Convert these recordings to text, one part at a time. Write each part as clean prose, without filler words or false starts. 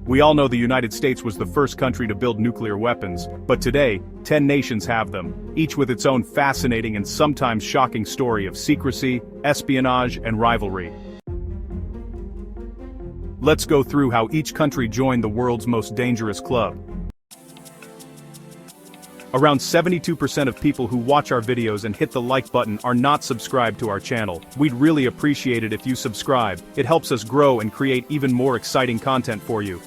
We all know the United States was the first country to build nuclear weapons, but today, 10 nations have them, each with its own fascinating and sometimes shocking story of secrecy, espionage, and rivalry. Let's go through how each country joined the world's most dangerous club. Around 72% of people who watch our videos and hit the like button are not subscribed to our channel. We'd really appreciate it if you subscribe. It helps us grow and create even more exciting content for you.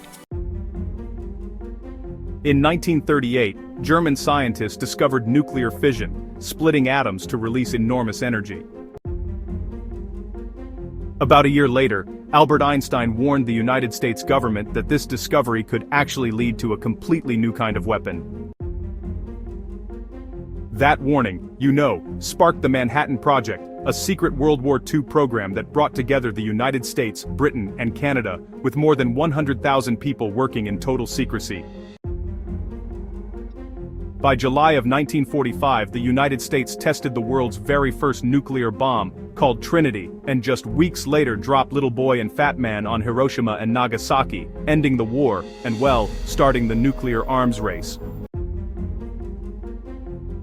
In 1938, German scientists discovered nuclear fission, splitting atoms to release enormous energy. About a year later, Albert Einstein warned the United States government that this discovery could actually lead to a completely new kind of weapon. That warning, sparked the Manhattan Project, a secret World War II program that brought together the United States, Britain, and Canada, with more than 100,000 people working in total secrecy. By July of 1945, the United States tested the world's very first nuclear bomb, called Trinity, and just weeks later dropped Little Boy and Fat Man on Hiroshima and Nagasaki, ending the war, and starting the nuclear arms race.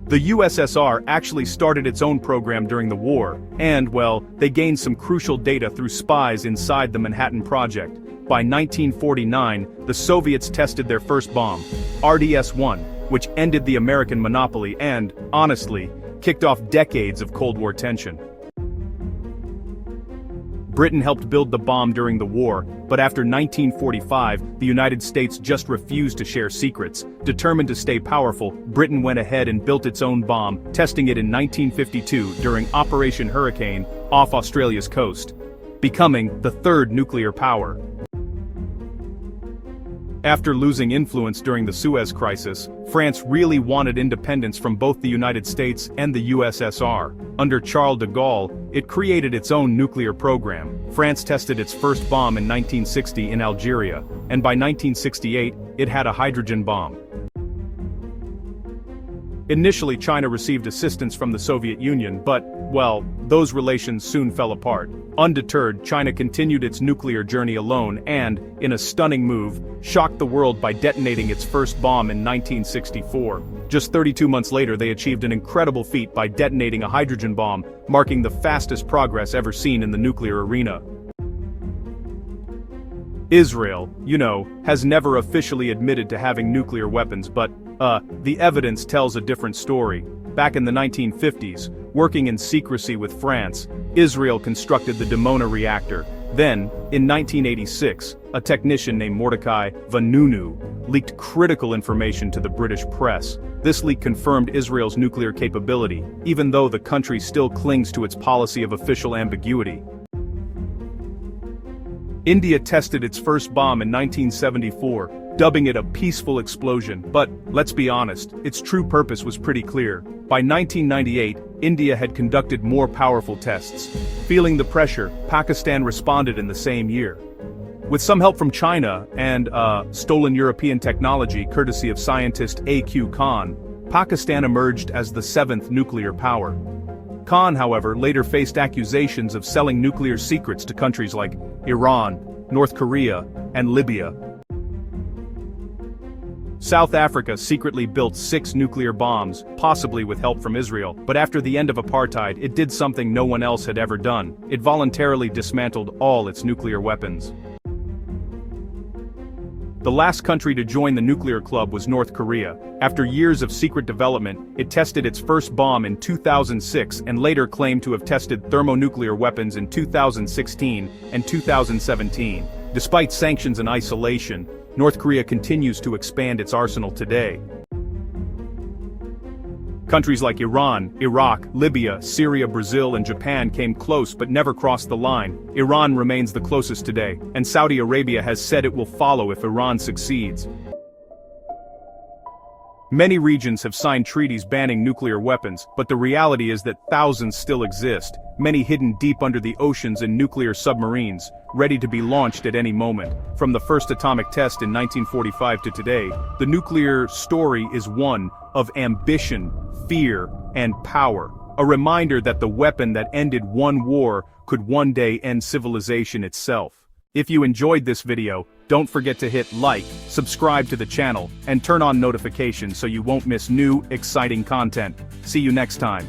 The USSR actually started its own program during the war, and, they gained some crucial data through spies inside the Manhattan Project. By 1949, the Soviets tested their first bomb, RDS-1, which ended the American monopoly and, honestly, kicked off decades of Cold War tension. Britain helped build the bomb during the war, but after 1945, the United States just refused to share secrets. Determined to stay powerful, Britain went ahead and built its own bomb, testing it in 1952 during Operation Hurricane, off Australia's coast, becoming the third nuclear power. After losing influence during the Suez Crisis, France really wanted independence from both the United States and the USSR. Under Charles de Gaulle, it created its own nuclear program. France tested its first bomb in 1960 in Algeria, and by 1968, it had a hydrogen bomb. Initially, China received assistance from the Soviet Union, but, those relations soon fell apart. Undeterred, China continued its nuclear journey alone and, in a stunning move, shocked the world by detonating its first bomb in 1964. Just 32 months later, they achieved an incredible feat by detonating a hydrogen bomb, marking the fastest progress ever seen in the nuclear arena. Israel, has never officially admitted to having nuclear weapons, but, the evidence tells a different story. Back in the 1950s, working in secrecy with France, Israel constructed the Dimona reactor. Then, in 1986, a technician named Mordecai Vanunu leaked critical information to the British press. This leak confirmed Israel's nuclear capability, even though the country still clings to its policy of official ambiguity. India tested its first bomb in 1974, dubbing it a peaceful explosion, but, let's be honest, its true purpose was pretty clear. By 1998, India had conducted more powerful tests. Feeling the pressure, Pakistan responded in the same year. With some help from China and, stolen European technology courtesy of scientist A.Q. Khan, Pakistan emerged as the seventh nuclear power. Khan, however, later faced accusations of selling nuclear secrets to countries like Iran, North Korea, and Libya. South Africa secretly built 6 nuclear bombs, possibly with help from Israel, but after the end of apartheid, it did something no one else had ever done. It voluntarily dismantled all its nuclear weapons. The last country to join the nuclear club was North Korea. After years of secret development, it tested its first bomb in 2006 and later claimed to have tested thermonuclear weapons in 2016 and 2017. Despite sanctions and isolation, North Korea continues to expand its arsenal today. Countries like Iran, Iraq, Libya, Syria, Brazil, and Japan came close but never crossed the line. Iran remains the closest today, and Saudi Arabia has said it will follow if Iran succeeds. Many regions have signed treaties banning nuclear weapons, but the reality is that thousands still exist, many hidden deep under the oceans in nuclear submarines, ready to be launched at any moment. From the first atomic test in 1945 to today, the nuclear story is one of ambition, fear, and power. A reminder that the weapon that ended one war could one day end civilization itself. If you enjoyed this video, don't forget to hit like, subscribe to the channel, and turn on notifications so you won't miss new, exciting content. See you next time.